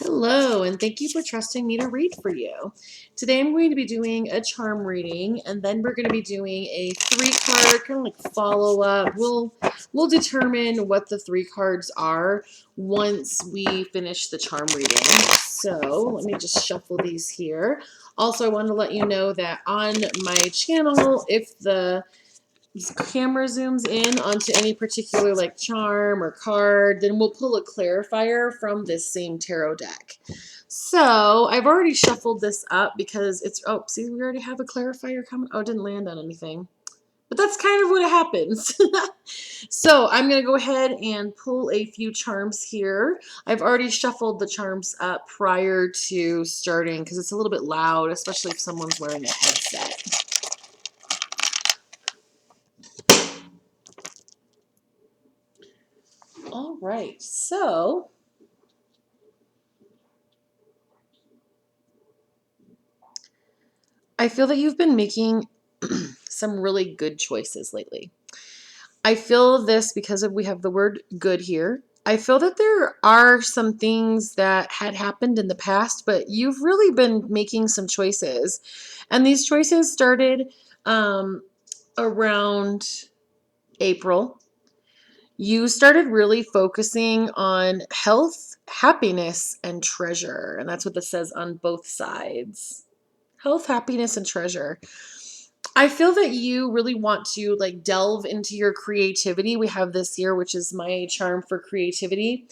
Hello, and thank you for trusting me to read for you. Today I'm going to be doing a charm reading, and then we're going to be doing a three-card kind of like follow-up. We'll determine what the three cards are once we finish the charm reading. So let me just shuffle these here. Also, I wanted to let you know that on my channel, if the camera zooms in onto any particular like charm or card, then we'll pull a clarifier from this same tarot deck. So I've already shuffled this up because it's, oh, see, we already have a clarifier coming. Oh, it didn't land on anything. But that's kind of what happens. So I'm going to go ahead and pull a few charms here. I've already shuffled the charms up prior to starting because it's a little bit loud, especially if someone's wearing a headset. All right, so I feel that you've been making some really good choices lately. I feel this because we have the word good here. I feel that there are some things that had happened in the past, but you've really been making some choices. And these choices started around April. You started really focusing on health, happiness, and treasure. And that's what this says on both sides. Health, happiness, and treasure. I feel that you really want to like delve into your creativity. We have this here, which is my charm for creativity.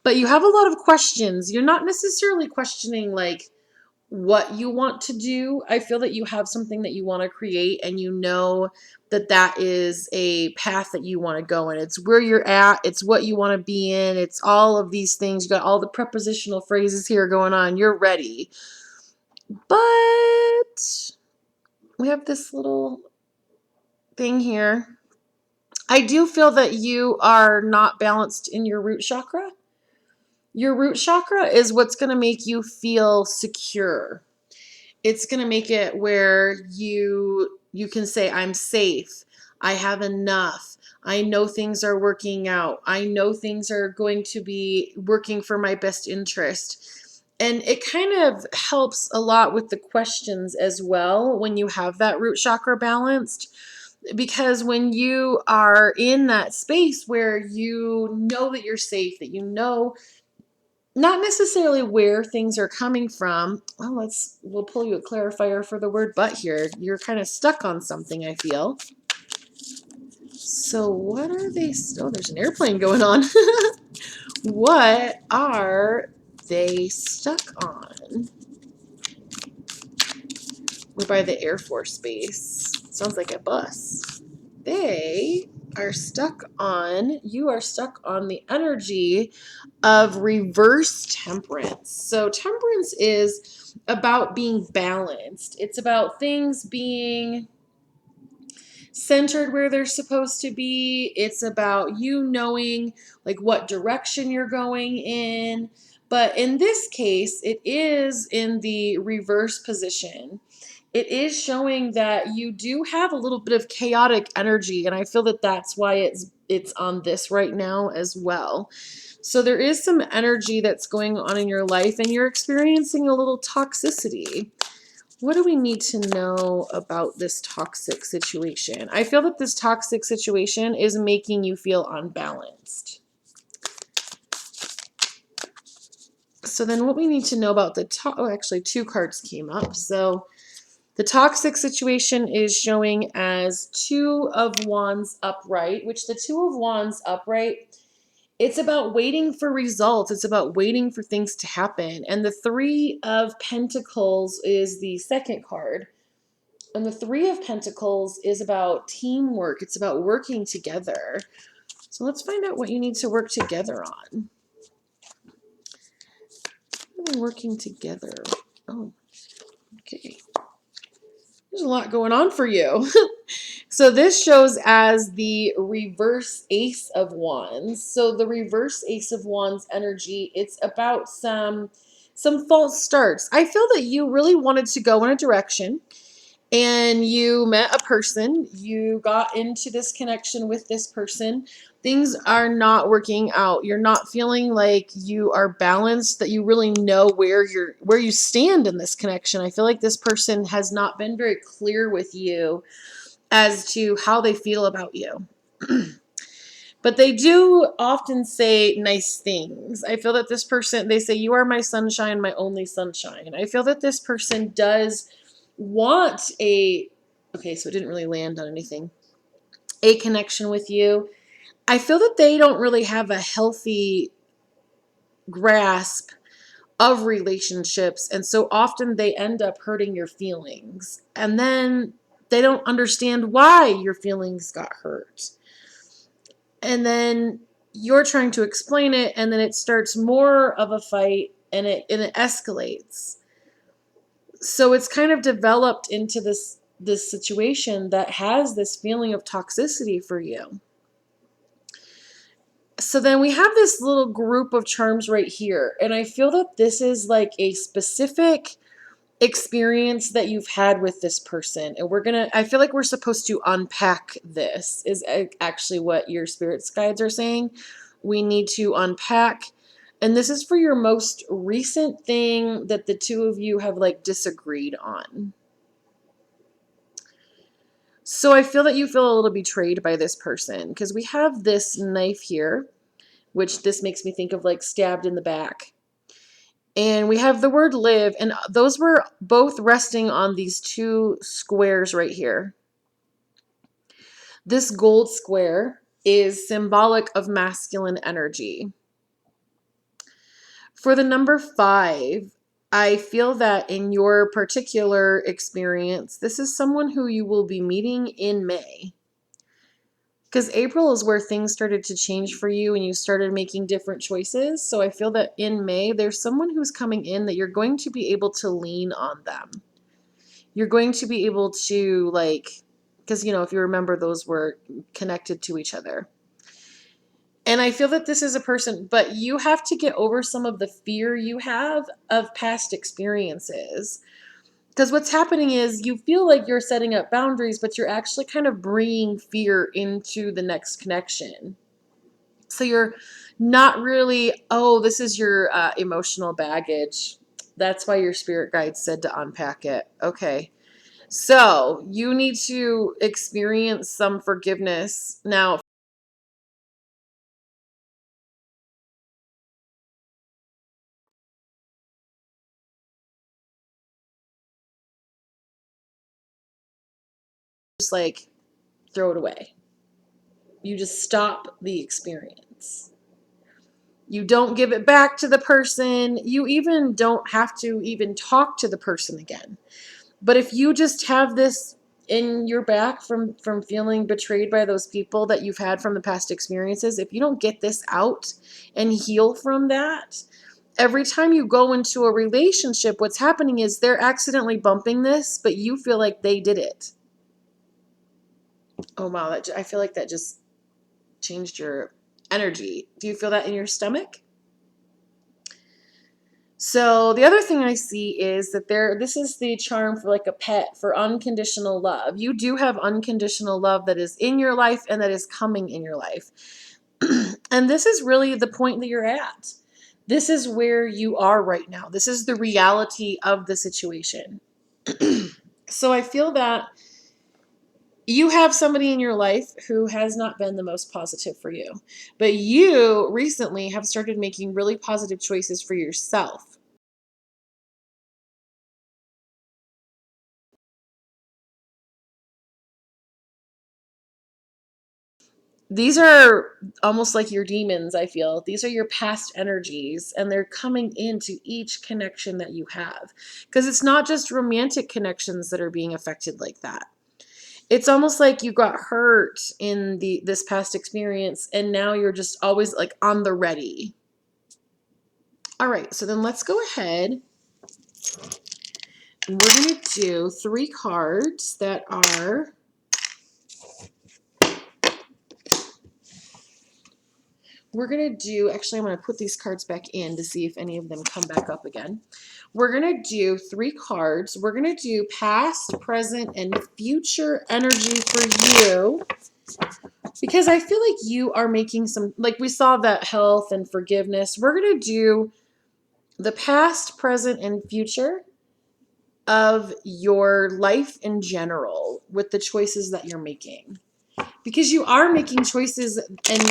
But you have a lot of questions. You're not necessarily questioning like what you want to do. I feel that you have something that you want to create and you know that that is a path that you want to go in. It's where you're at. It's what you want to be in. It's all of these things. You got all the prepositional phrases here going on. You're ready. But we have this little thing here. I do feel that you are not balanced in your root chakra. Your root chakra is what's going to make you feel secure. It's going to make it where you can say, I'm safe. I have enough. I know things are working out. I know things are going to be working for my best interest. And it kind of helps a lot with the questions as well when you have that root chakra balanced. Because when you are in that space where you know that you're safe, that you know not necessarily where things are coming from. Well, we'll pull you a clarifier for the word but here. You're kind of stuck on something, I feel. So what are they? Oh, there's an airplane going on. What are they stuck on? We're by the Air Force Base. Sounds like a bus. You are stuck on the energy of reverse temperance. So temperance is about being balanced. It's about things being centered where they're supposed to be. It's about you knowing like what direction you're going in. But in this case, it is in the reverse position. It is showing that you do have a little bit of chaotic energy, and I feel that that's why it's on this right now as well. So there is some energy that's going on in your life, and you're experiencing a little toxicity. What do we need to know about this toxic situation? I feel that this toxic situation is making you feel unbalanced. So then what we need to know about actually two cards came up. So the toxic situation is showing as Two of Wands upright, which the Two of Wands upright, it's about waiting for results. It's about waiting for things to happen. And the Three of Pentacles is the second card. And the Three of Pentacles is about teamwork. It's about working together. So let's find out what you need to work together on. Working together. Oh, okay. There's a lot going on for you. So this shows as the reverse Ace of Wands. So the reverse Ace of Wands energy, it's about some false starts. I feel that you really wanted to go in a direction and you met a person, you got into this connection with this person. Things are not working out. You're not feeling like you are balanced, that you really know where you stand in this connection. I feel like this person has not been very clear with you as to how they feel about you. But they do often say nice things. I feel that this person, they say, you are my sunshine, my only sunshine. I feel that this person does want okay, so it didn't really land on anything, a connection with you. I feel that they don't really have a healthy grasp of relationships, and so often they end up hurting your feelings. And then they don't understand why your feelings got hurt. And then you're trying to explain it, and then it starts more of a fight, and it escalates. So it's kind of developed into this situation that has this feeling of toxicity for you. So then we have this little group of charms right here, and I feel that this is like a specific experience that you've had with this person, and I feel like we're supposed to unpack this, is actually what your spirits guides are saying. We need to unpack, and this is for your most recent thing that the two of you have like disagreed on. So I feel that you feel a little betrayed by this person, because we have this knife here, which this makes me think of like stabbed in the back. And we have the word live, and those were both resting on these two squares right here. This gold square is symbolic of masculine energy. For the number 5, I feel that in your particular experience, this is someone who you will be meeting in May. Because April is where things started to change for you and you started making different choices. So I feel that in May, there's someone who's coming in that you're going to be able to lean on them. You're going to be able to, like, because, you know, if you remember, those were connected to each other. And I feel that this is a person, but you have to get over some of the fear you have of past experiences. Because what's happening is you feel like you're setting up boundaries, but you're actually kind of bringing fear into the next connection. So you're not really, oh, this is your emotional baggage. That's why your spirit guide said to unpack it. Okay. So you need to experience some forgiveness. Now, just like throw it away. You just stop the experience. You don't give it back to the person. You even don't have to even talk to the person again. But if you just have this in your back from feeling betrayed by those people that you've had from the past experiences, if you don't get this out and heal from that, every time you go into a relationship, what's happening is they're accidentally bumping this, but you feel like they did it. Oh wow, I feel like that just changed your energy. Do you feel that in your stomach? So the other thing I see is that this is the charm for like a pet, for unconditional love. You do have unconditional love that is in your life and that is coming in your life. And this is really the point that you're at. This is where you are right now. This is the reality of the situation. So I feel that you have somebody in your life who has not been the most positive for you, but you recently have started making really positive choices for yourself. These are almost like your demons, I feel. These are your past energies, and they're coming into each connection that you have. Because it's not just romantic connections that are being affected like that. It's almost like you got hurt in this past experience, and now you're just always like on the ready. All right, so then let's go ahead, and we're going to do 3 cards that we're going to do, actually, I'm going to put these cards back in to see if any of them come back up again. We're going to do 3 cards. We're going to do past, present, and future energy for you, because I feel like you are making some, like we saw that health and forgiveness. We're going to do the past, present, and future of your life in general with the choices that you're making. Because you are making choices, and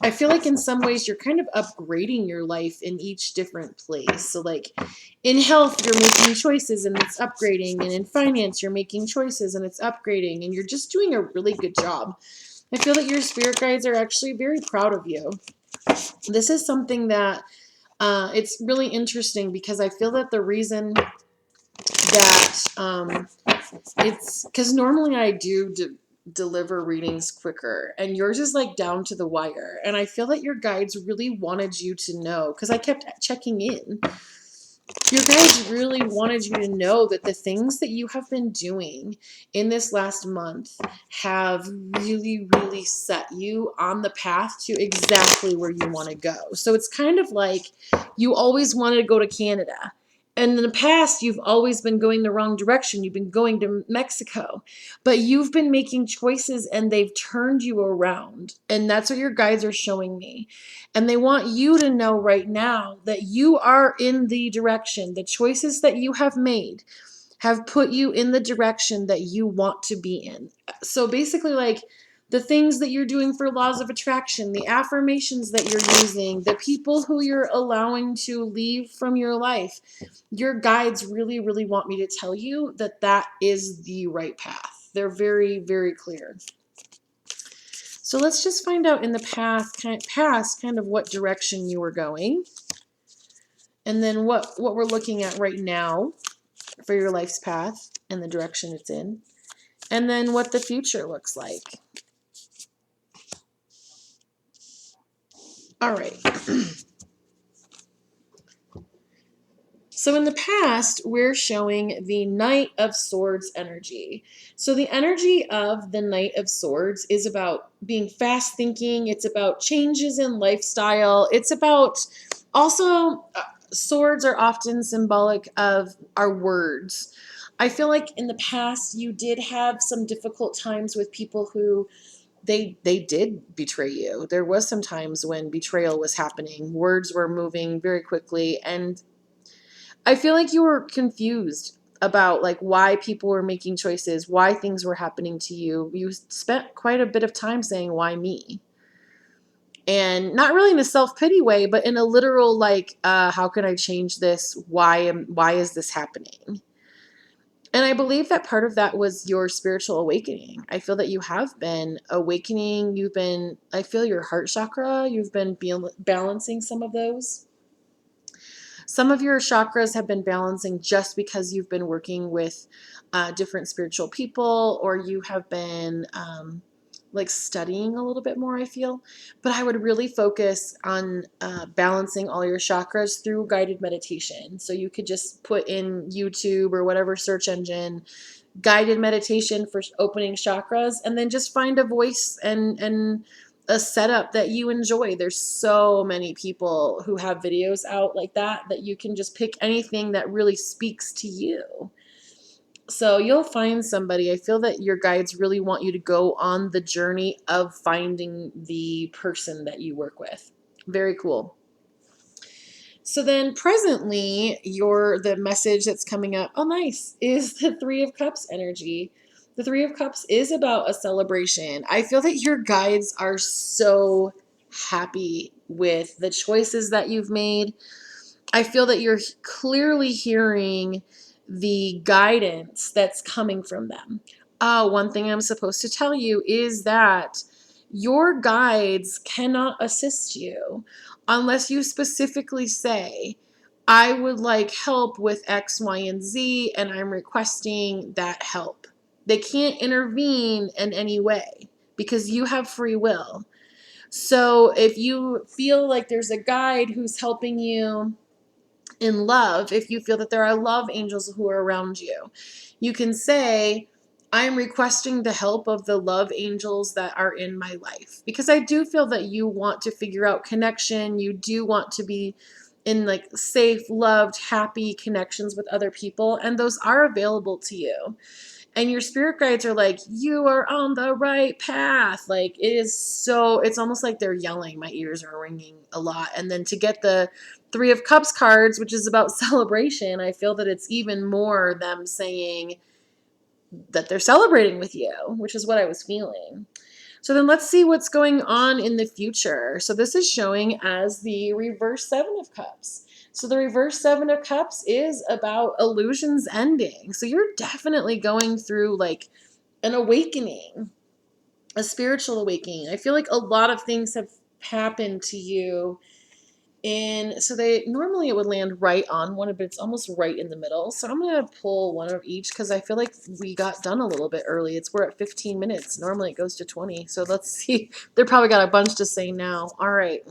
I feel like in some ways you're kind of upgrading your life in each different place. So like in health, you're making choices and it's upgrading. And in finance, you're making choices and it's upgrading. And you're just doing a really good job. I feel that your spirit guides are actually very proud of you. This is something that it's really interesting, because I feel that the reason that it's because normally I do deliver readings quicker, and yours is like down to the wire, and I feel that your guides really wanted you to know, because I kept checking in. Your guides really wanted you to know that the things that you have been doing in this last month have really, really set you on the path to exactly where you want to go. So it's kind of like you always wanted to go to Canada. And in the past, you've always been going the wrong direction. You've been going to Mexico, but you've been making choices and they've turned you around. And that's what your guides are showing me. And they want you to know right now that you are in the direction. The choices that you have made have put you in the direction that you want to be in. So basically, like, the things that you're doing for laws of attraction, the affirmations that you're using, the people who you're allowing to leave from your life, your guides really, really want me to tell you that that is the right path. They're very, very clear. So let's just find out in the past kind of what direction you were going, and then what we're looking at right now for your life's path and the direction it's in, and then what the future looks like. All right. So in the past, we're showing the Knight of Swords energy. So the energy of the Knight of Swords is about being fast thinking. It's about changes in lifestyle. It's about also, swords are often symbolic of our words. I feel like in the past, you did have some difficult times with people who they did betray you. There was some times when betrayal was happening. Words were moving very quickly, and I feel like you were confused about like why people were making choices, why things were happening to you. You spent quite a bit of time saying, "Why me?" And not really in a self-pity way, but in a literal like, how can I change this? Why is this happening? And I believe that part of that was your spiritual awakening. I feel that you have been awakening. I feel your heart chakra, you've been balancing some of those. Some of your chakras have been balancing just because you've been working with different spiritual people, or you have been like studying a little bit more, I feel. But I would really focus on balancing all your chakras through guided meditation. So you could just put in YouTube or whatever search engine, guided meditation for opening chakras, and then just find a voice and a setup that you enjoy. There's so many people who have videos out like that you can just pick anything that really speaks to you. So you'll find somebody. I feel that your guides really want you to go on the journey of finding the person that you work with. Very cool. So then presently, the message that's coming up, oh nice, is the Three of Cups energy. The Three of Cups is about a celebration. I feel that your guides are so happy with the choices that you've made. I feel that you're clearly hearing the guidance that's coming from them. One thing I'm supposed to tell you is that your guides cannot assist you unless you specifically say, I would like help with X, Y, and Z, and I'm requesting that help. They can't intervene in any way because you have free will. So if you feel like there's a guide who's helping you in love, if you feel that there are love angels who are around you, you can say, I'm requesting the help of the love angels that are in my life, because I do feel that you want to figure out connection. You do want to be in like safe, loved, happy connections with other people, and those are available to you. And your spirit guides are like, you are on the right path. Like, it is so, it's almost like they're yelling. My ears are ringing a lot. And then to get the Three of Cups cards, which is about celebration, I feel that it's even more them saying that they're celebrating with you, which is what I was feeling. So then let's see what's going on in the future. So this is showing as the reverse Seven of Cups. So the reverse Seven of Cups is about illusions ending. So you're definitely going through like an awakening, a spiritual awakening. I feel like a lot of things have happened to you. And so they normally it would land right on one, but it's almost right in the middle. So I'm going to pull one of each because I feel like we got done a little bit early. We're at 15 minutes. Normally it goes to 20. So let's see. They're probably got a bunch to say now. All right.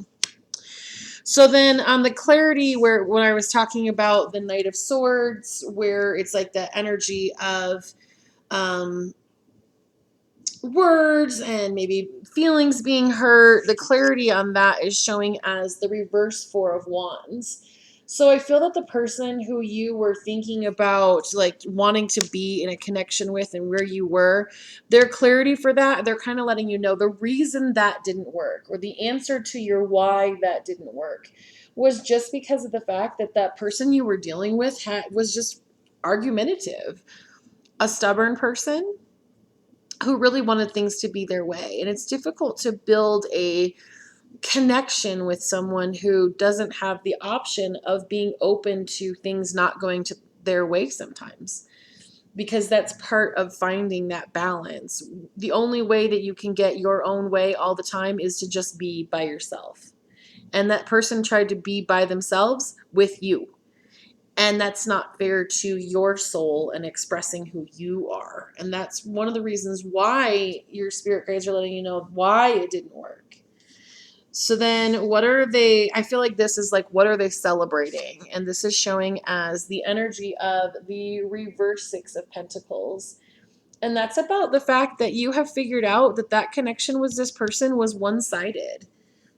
So then on the clarity, where when I was talking about the Knight of Swords, where it's like the energy of um, words and maybe feelings being hurt, the clarity on that is showing as the reverse Four of Wands. So I feel that the person who you were thinking about like wanting to be in a connection with and where you were, their clarity for that, they're kind of letting you know the reason that didn't work, or the answer to your why that didn't work, was just because of the fact that that person you were dealing with was just argumentative, a stubborn person who really wanted things to be their way. And it's difficult to build a connection with someone who doesn't have the option of being open to things not going to their way sometimes, because that's part of finding that balance. The only way that you can get your own way all the time is to just be by yourself. And that person tried to be by themselves with you. And that's not fair to your soul and expressing who you are. And that's one of the reasons why your spirit guides are letting you know why it didn't work. So then what are they, I feel like this is like, what are they celebrating? And this is showing as the energy of the reverse Six of Pentacles. And that's about the fact that you have figured out that that connection with this person was one-sided.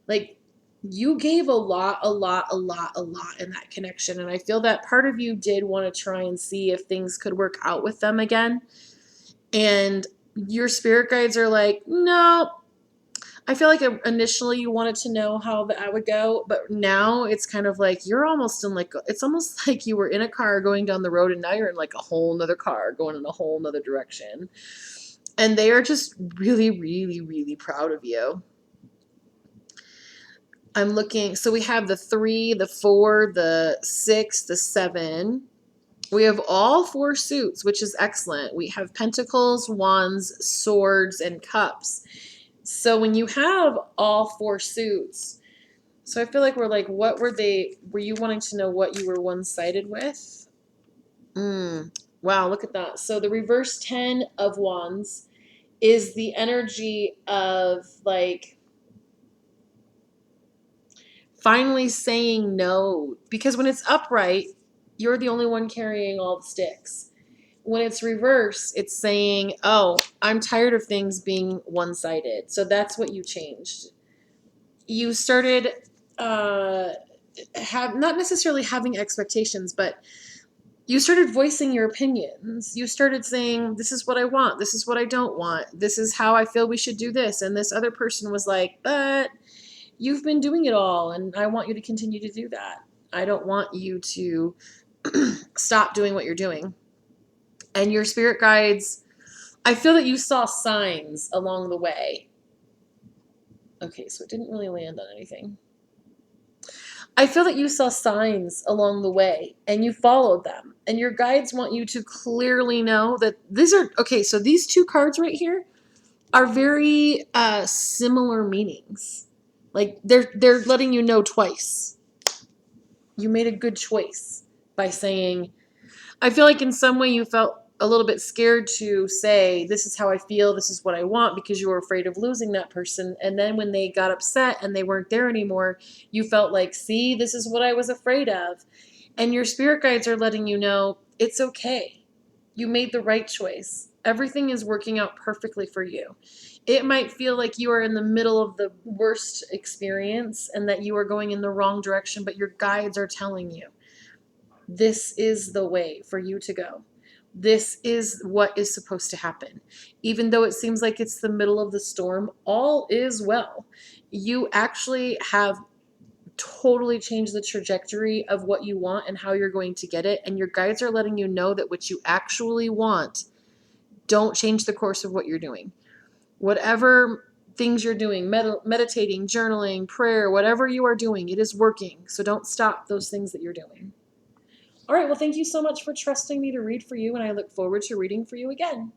Like, you gave a lot in that connection. And I feel that part of you did want to try and see if things could work out with them again. And your spirit guides are like, no. I feel like initially you wanted to know how that would go, but now it's kind of like you're almost in like, it's almost like you were in a car going down the road and now you're in like a whole nother car going in a whole nother direction. And they are just really proud of you. I'm looking, so we have the 3, the 4, the 6, the 7. We have all 4 suits, which is excellent. We have Pentacles, Wands, Swords, and Cups. So when you have all 4 suits, so I feel like we're like, what were they, were you wanting to know what you were one-sided with? Wow, look at that. So the reverse 10 of Wands is the energy of like, finally saying no, because when it's upright, you're the only one carrying all the sticks. When it's reverse, it's saying, oh, I'm tired of things being one-sided. So that's what you changed. You started not necessarily having expectations, but you started voicing your opinions. You started saying, this is what I want, this is what I don't want, this is how I feel we should do this. And this other person was like, but you've been doing it all, and I want you to continue to do that. I don't want you to stop doing what you're doing. And your spirit guides, I feel that you saw signs along the way. Okay, so it didn't really land on anything. I feel that you saw signs along the way and you followed them. And your guides want you to clearly know that these are, okay, so these 2 cards right here are very similar meanings. Like they're letting you know twice. You made a good choice by saying, I feel like in some way you felt a little bit scared to say, this is how I feel, this is what I want, because you were afraid of losing that person. And then when they got upset and they weren't there anymore, you felt like, see, this is what I was afraid of. And your spirit guides are letting you know it's okay. You made the right choice. Everything is working out perfectly for you. It might feel like you are in the middle of the worst experience and that you are going in the wrong direction, but your guides are telling you this is the way for you to go. This is what is supposed to happen. Even though it seems like it's the middle of the storm, all is well. You actually have totally changed the trajectory of what you want and how you're going to get it. And your guides are letting you know that what you actually want, don't change the course of what you're doing. Whatever things you're doing, meditating, journaling, prayer, whatever you are doing, it is working. So don't stop those things that you're doing. All right, well, thank you so much for trusting me to read for you, and I look forward to reading for you again.